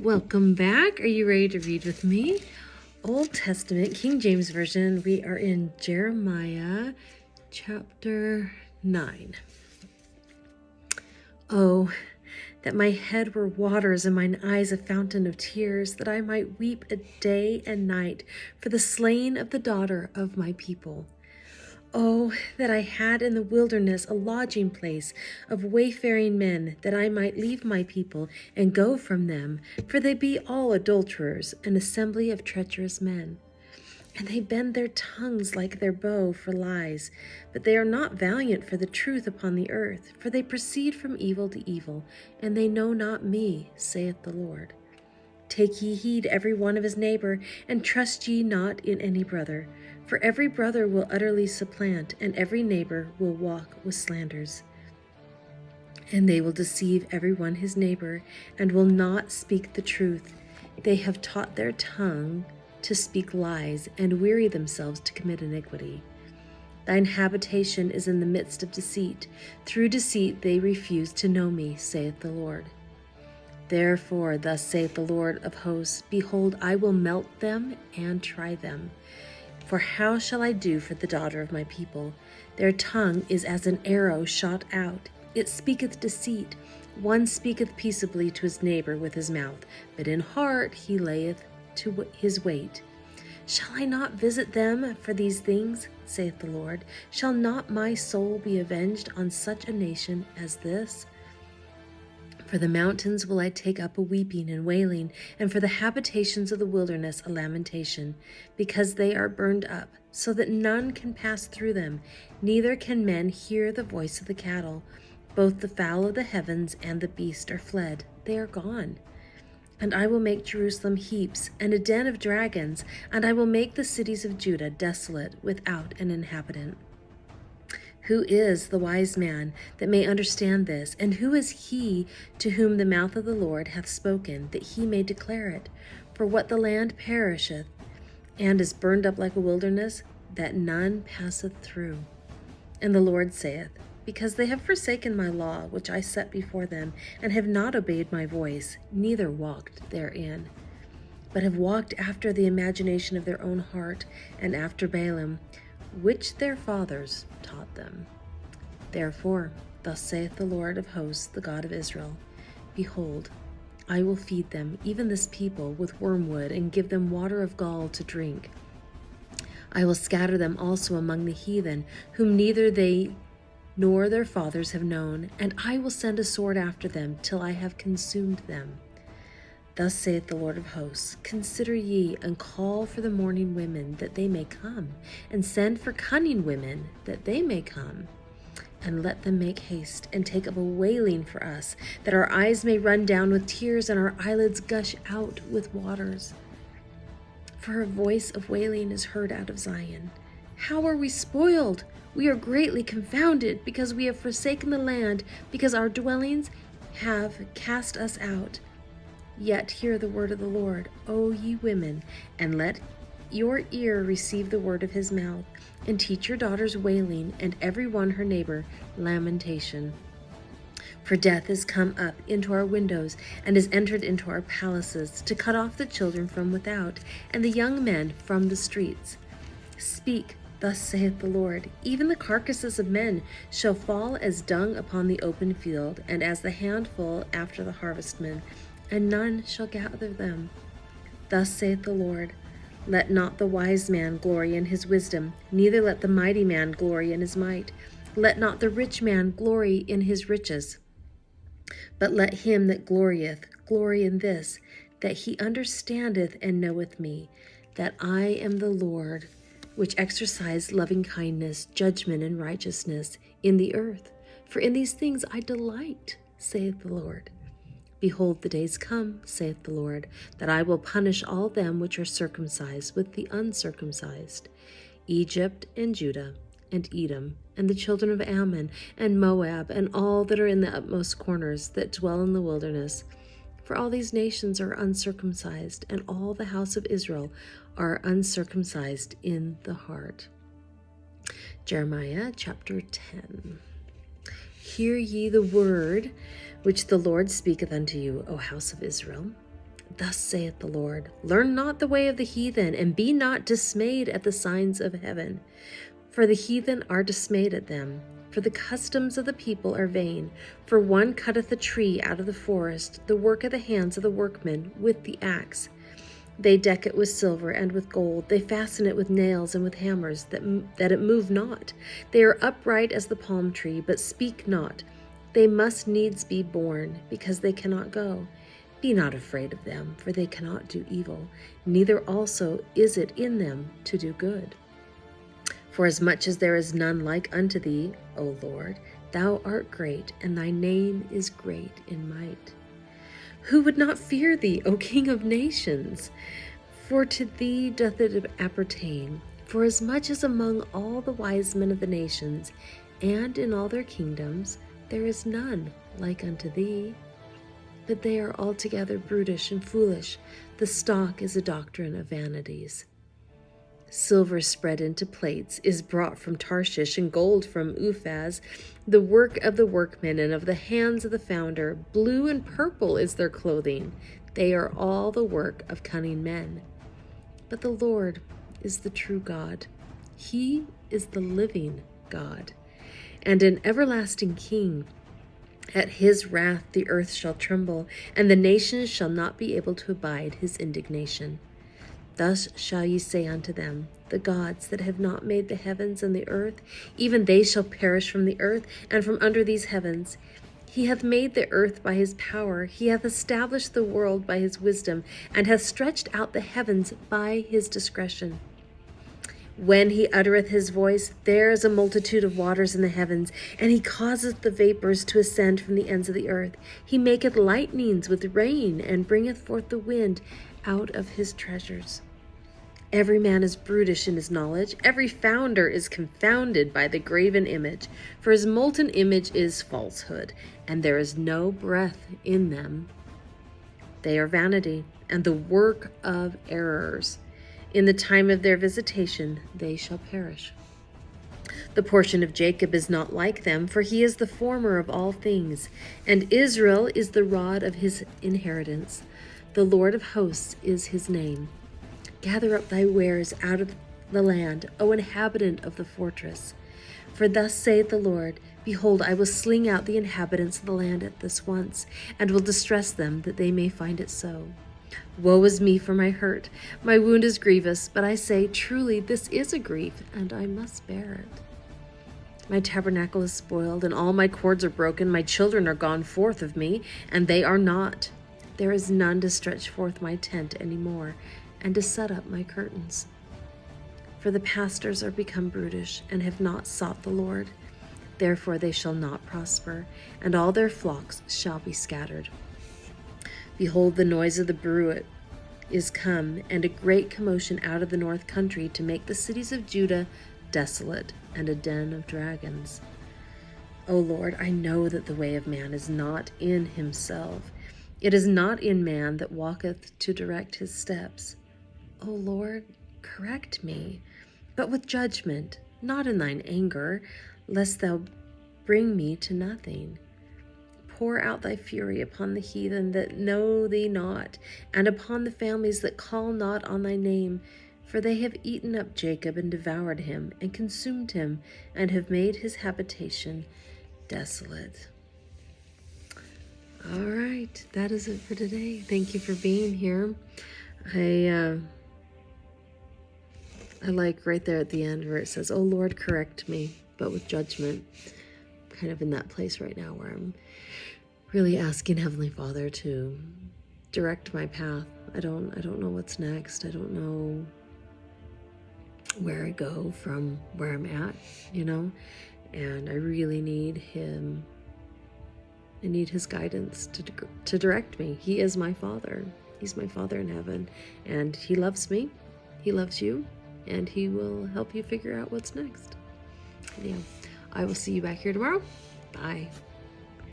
Welcome back. Are you ready to read with me? Old Testament, King James Version. We are in Jeremiah chapter 9. Oh, that my head were waters and mine eyes a fountain of tears, that I might weep a day and night for the slain of the daughter of my people. Oh, that I had in the wilderness a lodging place of wayfaring men, that I might leave my people and go from them, for they be all adulterers, an assembly of treacherous men. And they bend their tongues like their bow for lies, but they are not valiant for the truth upon the earth, for they proceed from evil to evil, and they know not me, saith the Lord. Take ye heed every one of his neighbor, and trust ye not in any brother. For every brother will utterly supplant, and every neighbor will walk with slanders. And they will deceive every one his neighbor, and will not speak the truth. They have taught their tongue to speak lies, and weary themselves to commit iniquity. Thine habitation is in the midst of deceit. Through deceit they refuse to know me, saith the Lord. Therefore, thus saith the Lord of hosts, Behold, I will melt them and try them. For how shall I do for the daughter of my people? Their tongue is as an arrow shot out. It speaketh deceit. One speaketh peaceably to his neighbor with his mouth, but in heart he layeth to his wait. Shall I not visit them for these things, saith the Lord? Shall not my soul be avenged on such a nation as this? For the mountains will I take up a weeping and wailing, and for the habitations of the wilderness a lamentation, because they are burned up, so that none can pass through them, neither can men hear the voice of the cattle. Both the fowl of the heavens and the beast are fled, they are gone. And I will make Jerusalem heaps, and a den of dragons, and I will make the cities of Judah desolate, without an inhabitant. Who is the wise man that may understand this? And who is he to whom the mouth of the Lord hath spoken, that he may declare it? For what the land perisheth, and is burned up like a wilderness, that none passeth through. And the Lord saith, Because they have forsaken my law, which I set before them, and have not obeyed my voice, neither walked therein, but have walked after the imagination of their own heart, and after Balaam, which their fathers taught them. Therefore, thus saith the Lord of hosts, the God of Israel, Behold, I will feed them, even this people, with wormwood, and give them water of gall to drink. I will scatter them also among the heathen, whom neither they nor their fathers have known, and I will send a sword after them, till I have consumed them. Thus saith the Lord of hosts, Consider ye, and call for the mourning women, that they may come, and send for cunning women, that they may come. And let them make haste, and take up a wailing for us, that our eyes may run down with tears, and our eyelids gush out with waters. For a voice of wailing is heard out of Zion. How are we spoiled? We are greatly confounded, because we have forsaken the land, because our dwellings have cast us out. Yet hear the word of the Lord, O ye women, and let your ear receive the word of his mouth, and teach your daughters wailing, and every one her neighbor lamentation. For death is come up into our windows, and is entered into our palaces, to cut off the children from without, and the young men from the streets. Speak, thus saith the Lord, Even the carcasses of men shall fall as dung upon the open field, and as the handful after the harvestmen, and none shall gather them. Thus saith the Lord, Let not the wise man glory in his wisdom, neither let the mighty man glory in his might. Let not the rich man glory in his riches. But let him that glorieth glory in this, that he understandeth and knoweth me, that I am the Lord, which exercise loving kindness, judgment, and righteousness in the earth. For in these things I delight, saith the Lord. Behold, the days come, saith the Lord, that I will punish all them which are circumcised with the uncircumcised, Egypt and Judah and Edom, and the children of Ammon and Moab, and all that are in the utmost corners that dwell in the wilderness. For all these nations are uncircumcised, and all the house of Israel are uncircumcised in the heart. Jeremiah chapter 10. Hear ye the word which the Lord speaketh unto you, O house of Israel. Thus saith the Lord, learn not the way of the heathen, and be not dismayed at the signs of heaven. For the heathen are dismayed at them. For the customs of the people are vain. For one cutteth a tree out of the forest, the work of the hands of the workmen with the axe. They deck it with silver and with gold. They fasten it with nails and with hammers, that it move not. They are upright as the palm tree, but speak not. They must needs be born, because they cannot go. Be not afraid of them, for they cannot do evil, neither also is it in them to do good. For as much as there is none like unto thee, O Lord, thou art great, and thy name is great in might. Who would not fear thee, O King of nations? For to thee doth it appertain. For as much as among all the wise men of the nations, and in all their kingdoms, there is none like unto thee. But they are altogether brutish and foolish. The stock is a doctrine of vanities. Silver spread into plates is brought from Tarshish, and gold from Uphaz, the work of the workmen and of the hands of the founder. Blue and purple is their clothing. They are all the work of cunning men. But the Lord is the true God. He is the living God, and an everlasting King. At his wrath the earth shall tremble, and the nations shall not be able to abide his indignation. Thus shall ye say unto them, the gods that have not made the heavens and the earth, even they shall perish from the earth and from under these heavens. He hath made the earth by his power, he hath established the world by his wisdom, and hath stretched out the heavens by his discretion. When he uttereth his voice, there is a multitude of waters in the heavens, and he causeth the vapors to ascend from the ends of the earth. He maketh lightnings with rain, and bringeth forth the wind out of his treasures. Every man is brutish in his knowledge. Every founder is confounded by the graven image. For his molten image is falsehood, and there is no breath in them. They are vanity, and the work of errors. In the time of their visitation, they shall perish. The portion of Jacob is not like them, for he is the former of all things, and Israel is the rod of his inheritance. The Lord of hosts is his name. Gather up thy wares out of the land, O inhabitant of the fortress. For thus saith the Lord, behold, I will sling out the inhabitants of the land at this once, and will distress them, that they may find it so. Woe is me for my hurt, my wound is grievous, but I say, truly this is a grief, and I must bear it. My tabernacle is spoiled, and all my cords are broken. My children are gone forth of me, and they are not. There is none to stretch forth my tent any more, and to set up my curtains. For the pastors are become brutish, and have not sought the Lord. Therefore they shall not prosper, and all their flocks shall be scattered. Behold, the noise of the bruit is come, and a great commotion out of the north country, to make the cities of Judah desolate, and a den of dragons. O Lord, I know that the way of man is not in himself. It is not in man that walketh to direct his steps. O Lord, correct me, but with judgment, not in thine anger, lest thou bring me to nothing. Pour out thy fury upon the heathen that know thee not, and upon the families that call not on thy name. For they have eaten up Jacob and devoured him, and consumed him, and have made his habitation desolate. All right, that is it for today. Thank you for being here. I like right there at the end where it says, "Oh Lord, correct me, but with judgment." I'm kind of in that place right now where I'm really asking Heavenly Father to direct my path. I don't know what's next. I don't know where I go from where I'm at, and I really need Him. I need His guidance to direct me. He is my Father. He's my Father in heaven, and He loves me. He loves you, and He will help you figure out what's next. Anyhow, I will see you back here tomorrow. Bye.